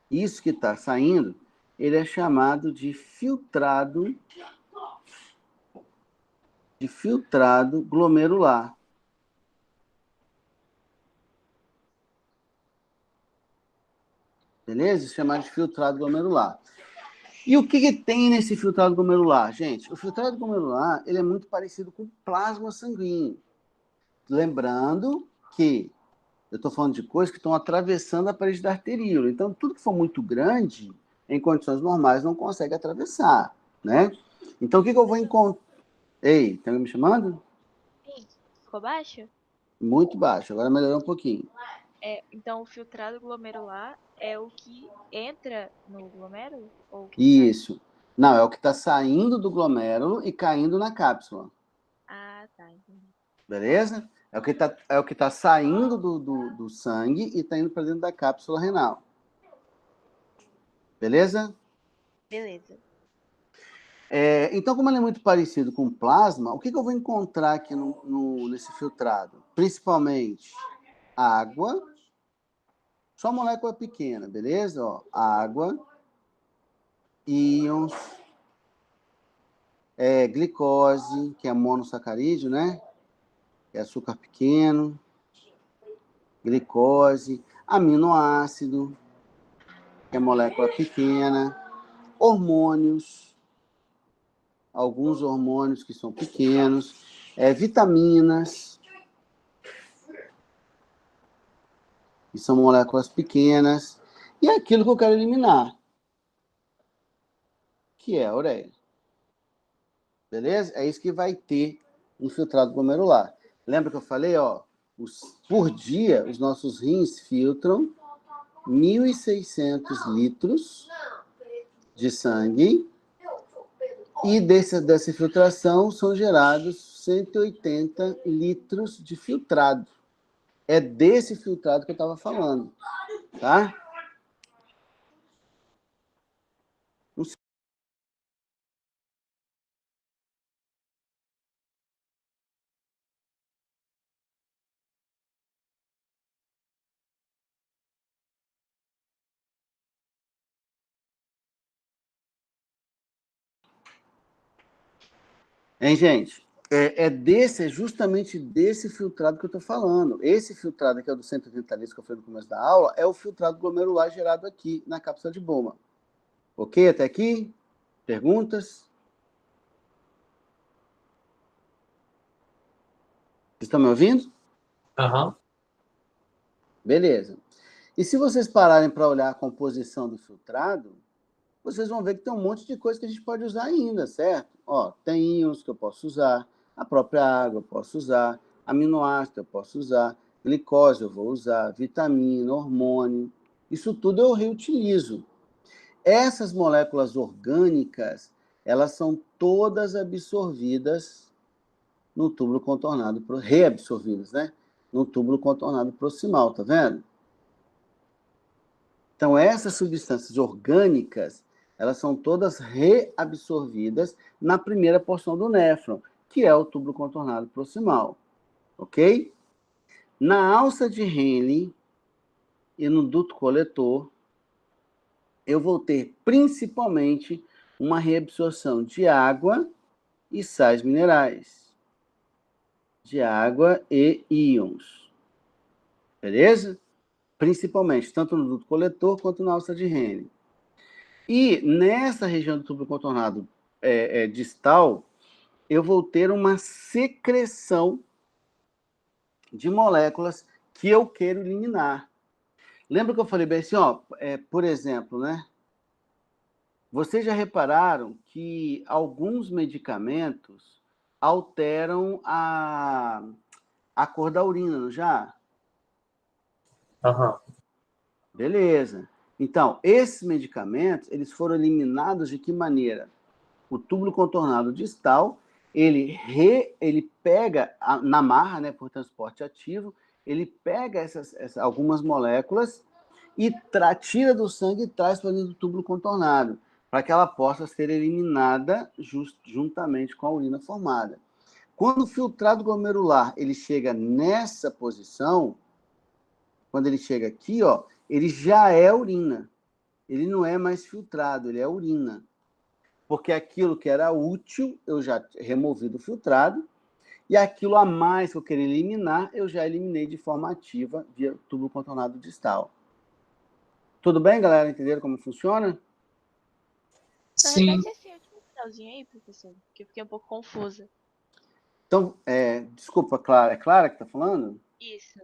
Isso que está saindo, ele é chamado de filtrado glomerular. Beleza? Isso é chamado de filtrado glomerular. E o que tem nesse filtrado glomerular, gente? O filtrado glomerular, ele é muito parecido com o plasma sanguíneo. Lembrando que eu estou falando de coisas que estão atravessando a parede da arteríola. Então, tudo que for muito grande, em condições normais, não consegue atravessar, né? Então, o que eu vou encontrar? Ei, tá me chamando? Sim. Ficou baixo? Muito baixo, agora melhorou um pouquinho. Então, o filtrado glomerular é o que entra no glomérulo? Ou o que sai? Isso. Não, é o que está saindo do glomérulo e caindo na cápsula. Ah, tá. Entendi. Beleza? É o que tá saindo do sangue e está indo para dentro da cápsula renal. Beleza? Beleza. Então, como ele é muito parecido com plasma, o que eu vou encontrar aqui nesse filtrado? Principalmente água, só molécula pequena, beleza? Ó, água, íons, glicose, que é monossacarídeo, né? Que é açúcar pequeno, glicose, aminoácido, que é molécula pequena, hormônios, alguns hormônios que são pequenos, vitaminas, que são moléculas pequenas, e aquilo que eu quero eliminar, que é a ureia. Beleza? É isso que vai ter no filtrado glomerular. Lembra que eu falei, ó, por dia, os nossos rins filtram 1.600 litros de sangue, e dessa filtração são gerados 180 litros de filtrado. É desse filtrado que eu estava falando, tá? Hein, gente? É justamente desse filtrado que eu estou falando. Esse filtrado aqui é o do 180 litros que eu falei no começo da aula, é o filtrado glomerular gerado aqui na cápsula de Bowman. Ok? Até aqui? Perguntas? Vocês estão me ouvindo? Aham. Beleza. E se vocês pararem para olhar a composição do filtrado, vocês vão ver que tem um monte de coisa que a gente pode usar ainda, certo? Ó, tem íons que eu posso usar, a própria água eu posso usar, aminoácido eu posso usar, glicose eu vou usar, vitamina, hormônio, isso tudo eu reutilizo. Essas moléculas orgânicas, elas são todas absorvidas no túbulo contornado, reabsorvidas, né? No túbulo contornado proximal, tá vendo? Então, essas substâncias orgânicas, elas são todas reabsorvidas na primeira porção do néfron, que é o túbulo contornado proximal, ok? Na alça de Henle e no duto coletor, eu vou ter principalmente uma reabsorção de água e sais minerais, de água e íons, beleza? Principalmente, tanto no duto coletor quanto na alça de Henle. E nessa região do túbulo contornado distal, eu vou ter uma secreção de moléculas que eu quero eliminar. Lembra que eu falei bem assim, ó, por exemplo, né? Vocês já repararam que alguns medicamentos alteram a cor da urina, não já? Aham. Beleza. Então, esses medicamentos, eles foram eliminados de que maneira? O túbulo contornado distal, ele pega, na marra, né, por transporte ativo, ele pega algumas moléculas e tira do sangue e traz para dentro do túbulo contornado, para que ela possa ser eliminada juntamente com a urina formada. Quando o filtrado glomerular ele chega nessa posição, quando ele chega aqui, ó, ele já é urina. Ele não é mais filtrado, ele é urina. Porque aquilo que era útil, eu já removi do filtrado, e aquilo a mais que eu queria eliminar, eu já eliminei de forma ativa via túbulo contornado distal. Tudo bem, galera? Entenderam como funciona? Só Sim. repete esse último finalzinho aí, professor, que eu fiquei um pouco confusa. Então, desculpa, Clara. É Clara que está falando? Isso.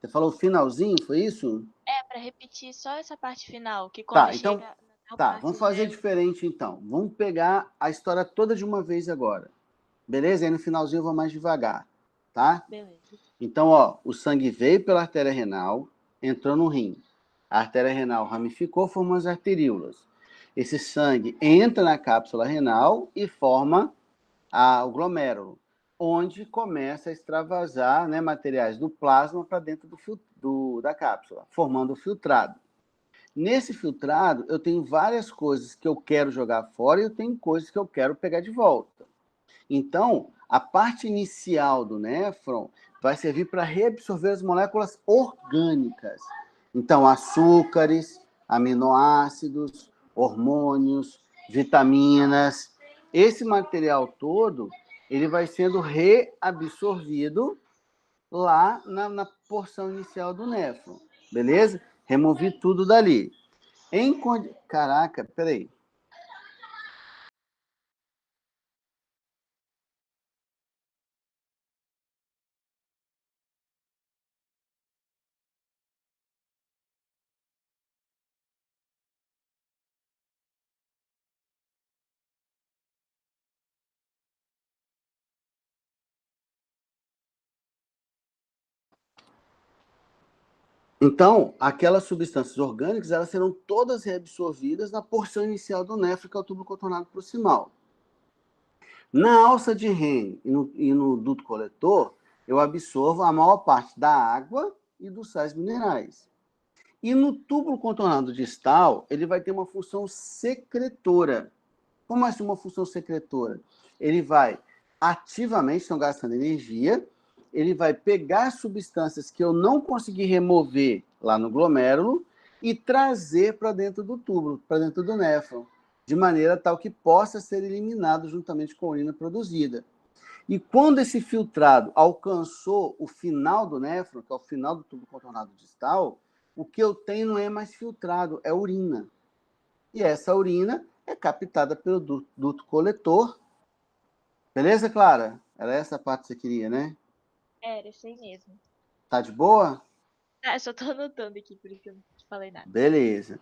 Você falou o finalzinho, foi isso? Para repetir só essa parte final, que Tá, quando então, chega na tal tá, parte vamos do fazer nervo... diferente então. Vamos pegar a história toda de uma vez agora. Beleza? Aí no finalzinho eu vou mais devagar, tá? Beleza. Então, ó, o sangue veio pela artéria renal, entrou no rim. A artéria renal ramificou, formou as arteríolas. Esse sangue entra na cápsula renal e forma o glomérulo, onde começa a extravasar, né, materiais do plasma para dentro da cápsula, formando o filtrado. Nesse filtrado, eu tenho várias coisas que eu quero jogar fora e eu tenho coisas que eu quero pegar de volta. Então, a parte inicial do néfron vai servir para reabsorver as moléculas orgânicas. Então, açúcares, aminoácidos, hormônios, vitaminas. Esse material todo, ele vai sendo reabsorvido lá na porção inicial do néfron. Beleza? Removi tudo dali. Caraca, peraí. Então, aquelas substâncias orgânicas, elas serão todas reabsorvidas na porção inicial do néfron, que é o túbulo contornado proximal. Na alça de Henle e no duto coletor, eu absorvo a maior parte da água e dos sais minerais. E no túbulo contornado distal, ele vai ter uma função secretora. Como assim uma função secretora? Ele vai ativamente, estão gastando energia, ele vai pegar substâncias que eu não consegui remover lá no glomérulo e trazer para dentro do túbulo, para dentro do néfron, de maneira tal que possa ser eliminado juntamente com a urina produzida. E quando esse filtrado alcançou o final do néfron, que é o final do túbulo contornado distal, o que eu tenho não é mais filtrado, é urina. E essa urina é captada pelo duto coletor. Beleza, Clara? Era essa a parte que você queria, né? Era, isso aí mesmo. Tá de boa? Ah, eu só tô anotando aqui, por isso que eu não te falei nada. Beleza.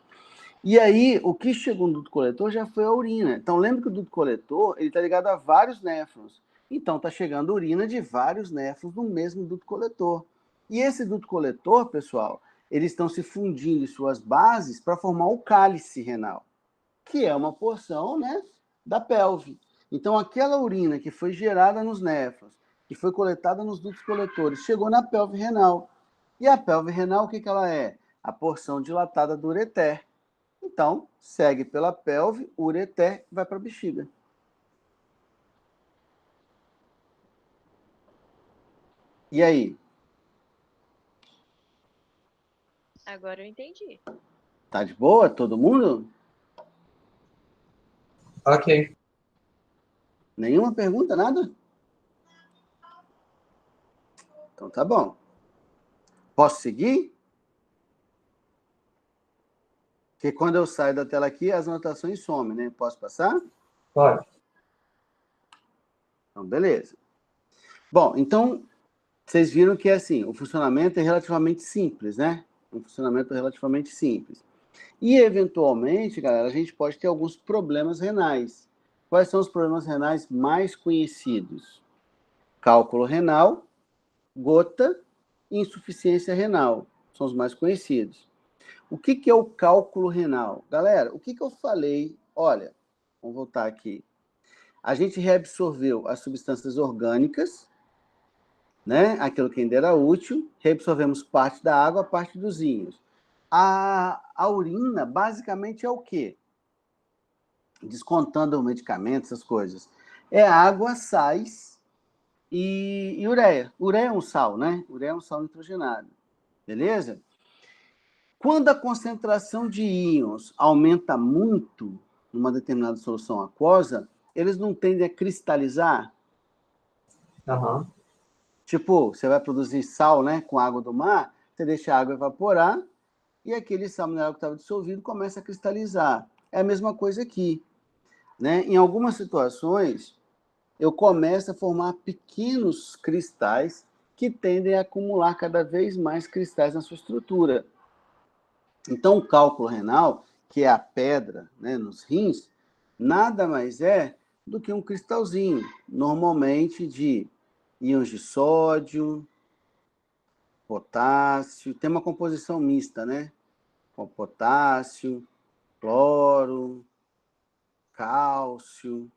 E aí, o que chegou no duto coletor já foi a urina. Então, lembra que o duto coletor ele está ligado a vários néfrons. Então, está chegando urina de vários néfrons no mesmo duto coletor. E esse duto coletor, pessoal, eles estão se fundindo em suas bases para formar o cálice renal, que é uma porção, né, da pelve. Então, aquela urina que foi gerada nos néfrons, que foi coletada nos dutos coletores, chegou na pelve renal. E a pelve renal, o que ela é? A porção dilatada do ureter. Então, segue pela pelve, o ureter vai para a bexiga. E aí? Agora eu entendi. Tá de boa? Todo mundo? Ok. Nenhuma pergunta, nada? Então tá bom. Posso seguir? Porque quando eu saio da tela aqui, as anotações somem, né? Posso passar? Pode. Então, beleza. Bom, então, vocês viram que, assim, o funcionamento é relativamente simples, né? Um funcionamento relativamente simples. E, eventualmente, galera, a gente pode ter alguns problemas renais. Quais são os problemas renais mais conhecidos? Cálculo renal, gota e insuficiência renal. São os mais conhecidos. O que é o cálculo renal? Galera, o que eu falei? Olha, vamos voltar aqui. A gente reabsorveu as substâncias orgânicas, né? Aquilo que ainda era útil, reabsorvemos parte da água, parte dos íons. A urina, basicamente, é o quê? Descontando o medicamento, essas coisas. É água, sais e ureia. Ureia é um sal, né? Ureia é um sal nitrogenado. Beleza? Quando a concentração de íons aumenta muito numa determinada solução aquosa, eles não tendem a cristalizar? Aham. Tipo, você vai produzir sal, né, com água do mar, você deixa a água evaporar e aquele sal mineral que estava dissolvido começa a cristalizar. É a mesma coisa aqui, né? Em algumas situações, eu começo a formar pequenos cristais que tendem a acumular cada vez mais cristais na sua estrutura. Então, o cálculo renal, que é a pedra, né, nos rins, nada mais é do que um cristalzinho, normalmente de íons de sódio, potássio, tem uma composição mista, né? Com potássio, cloro, cálcio,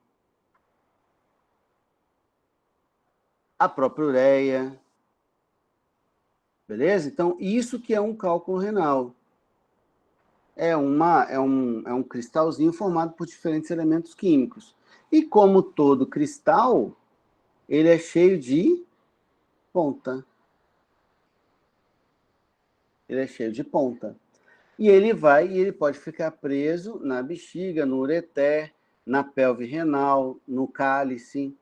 a própria ureia. Beleza? Então, isso que é um cálculo renal. é um cristalzinho formado por diferentes elementos químicos. E como todo cristal, ele é cheio de ponta. Ele é cheio de ponta. E ele pode ficar preso na bexiga, no ureter, na pelve renal, no cálice.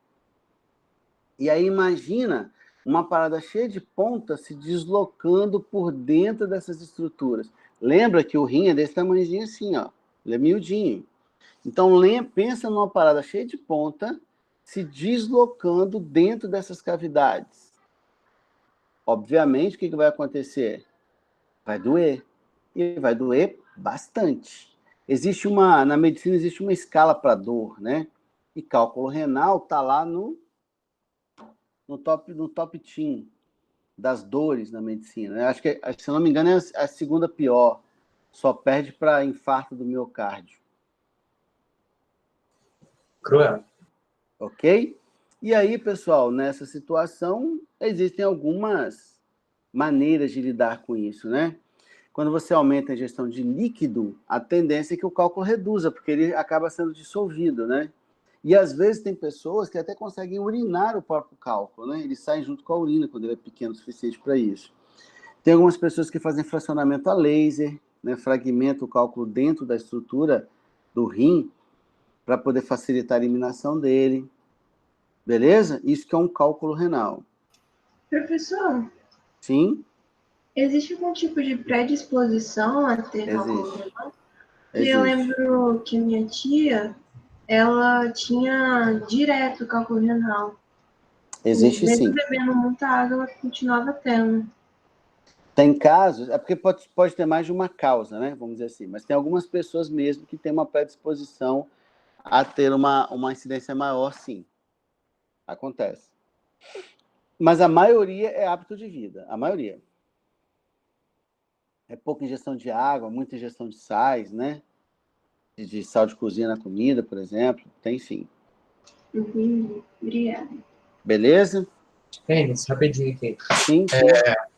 E aí imagina uma parada cheia de ponta se deslocando por dentro dessas estruturas. Lembra que o rim é desse tamanhozinho assim, ó. Ele é miudinho. Então, pensa numa parada cheia de ponta se deslocando dentro dessas cavidades. Obviamente, o que vai acontecer? Vai doer. E vai doer bastante. Na medicina existe uma escala para dor, né? E cálculo renal está lá no top team das dores na medicina. Eu acho que, se eu não me engano, é a segunda pior. Só perde para infarto do miocárdio. Cruel. Ok? E aí, pessoal, nessa situação, existem algumas maneiras de lidar com isso, né? Quando você aumenta a ingestão de líquido, a tendência é que o cálculo reduza, porque ele acaba sendo dissolvido, né? E às vezes tem pessoas que até conseguem urinar o próprio cálculo, né? Ele sai junto com a urina quando ele é pequeno o suficiente para isso. Tem algumas pessoas que fazem fracionamento a laser, né? Fragmenta o cálculo dentro da estrutura do rim para poder facilitar a eliminação dele. Beleza? Isso que é um cálculo renal. Professor, Sim? existe algum tipo de predisposição a ter cálculo Existe. renal? Porque eu Existe. lembro que minha tia, ela tinha direto cálculo renal. Existe Mesmo sim. bebendo muita água, ela continuava tendo. Tem casos, é porque pode ter mais de uma causa, né? Vamos dizer assim, mas tem algumas pessoas mesmo que têm uma predisposição a ter uma incidência maior, sim. Acontece. Mas a maioria é hábito de vida, a maioria. É pouca ingestão de água, muita ingestão de sais, né? De sal de cozinha na comida, por exemplo. Tem sim. Entendi. Obrigada. Beleza? Tênis, rapidinho aqui. Sim, sim.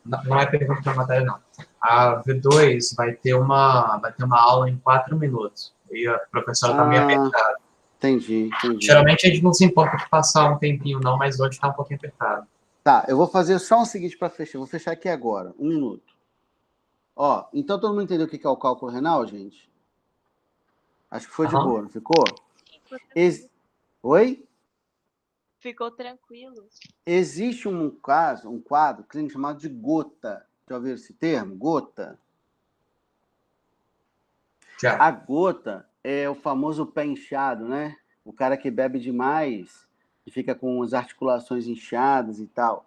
Não é pergunta para matéria, não. A V2 vai ter uma aula em 4 minutos. E a professora está meio apertada. Entendi. Geralmente a gente não se importa de passar um tempinho, não, mas hoje está um pouquinho apertado. Tá, eu vou fazer só o seguinte para fechar. Vou fechar aqui agora, 1 minuto. Ó, então todo mundo entendeu o que é o cálculo renal, gente? Acho que foi de boa, não ficou? Oi? Ficou tranquilo. Existe um quadro clínico chamado de gota. Já ouviram esse termo? Gota? Já. A gota é o famoso pé inchado, né? O cara que bebe demais e fica com as articulações inchadas e tal.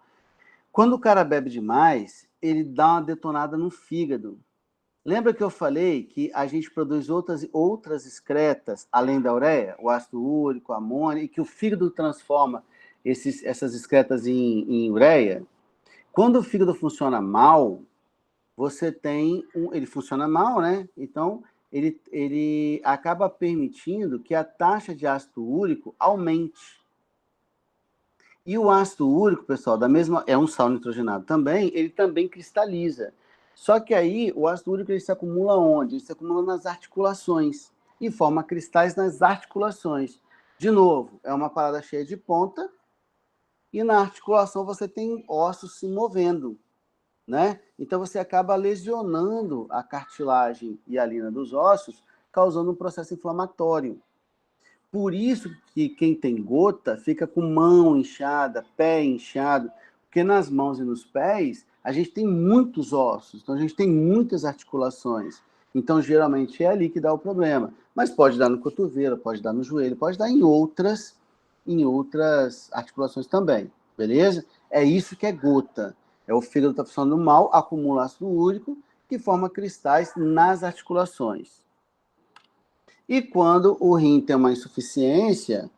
Quando o cara bebe demais, ele dá uma detonada no fígado. Lembra que eu falei que a gente produz outras excretas, além da ureia? O ácido úrico, a amônia, e que o fígado transforma essas excretas em ureia? Quando o fígado funciona mal, ele funciona mal, né? Então, ele acaba permitindo que a taxa de ácido úrico aumente. E o ácido úrico, pessoal, é um sal nitrogenado também, ele também cristaliza. Só que aí o ácido úrico ele se acumula onde? Ele se acumula nas articulações e forma cristais nas articulações. De novo, é uma parada cheia de ponta e na articulação você tem ossos se movendo, né? Então você acaba lesionando a cartilagem e a lina dos ossos, causando um processo inflamatório. Por isso que quem tem gota fica com mão inchada, pé inchado, porque nas mãos e nos pés a gente tem muitos ossos, então a gente tem muitas articulações. Então, geralmente, é ali que dá o problema. Mas pode dar no cotovelo, pode dar no joelho, pode dar em outras articulações também, beleza? É isso que é gota. É o fígado está funcionando mal, acumula ácido úrico, que forma cristais nas articulações. E quando o rim tem uma insuficiência,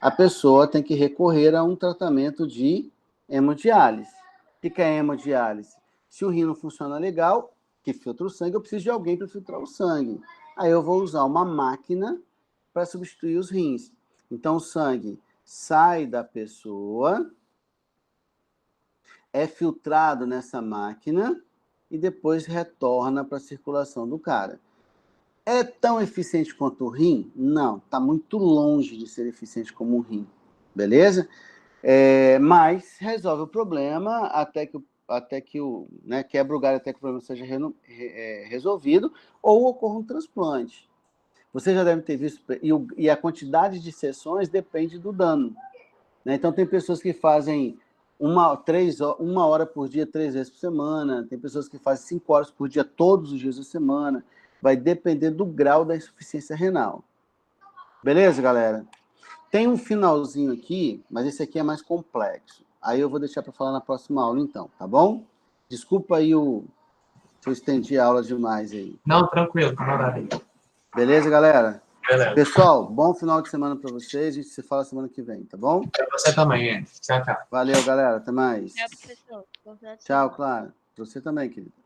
a pessoa tem que recorrer a um tratamento de hemodiálise. O que é hemodiálise? Se o rim não funciona legal, que filtra o sangue, eu preciso de alguém para filtrar o sangue. Aí eu vou usar uma máquina para substituir os rins. Então o sangue sai da pessoa, é filtrado nessa máquina e depois retorna para a circulação do cara. É tão eficiente quanto o rim? Não, está muito longe de ser eficiente como o rim, beleza? Mas resolve o problema até que né, quebra o galho até que o problema seja resolvido ou ocorra um transplante. Você já deve ter visto, e a quantidade de sessões depende do dano. Né? Então, tem pessoas que fazem 1 hora por dia, 3 vezes por semana, tem pessoas que fazem 5 horas por dia, todos os dias da semana. Vai depender do grau da insuficiência renal. Beleza, galera? Tem um finalzinho aqui, mas esse aqui é mais complexo. Aí eu vou deixar para falar na próxima aula, então, tá bom? Desculpa aí se eu estendi a aula demais aí. Não, tranquilo, camarada. Beleza, galera? Beleza. Pessoal, bom final de semana para vocês. A gente se fala semana que vem, tá bom? Pra você também, hein? Tchau, tchau. Valeu, galera. Até mais. Tchau, professor. Tchau, Clara. Pra você também, querido.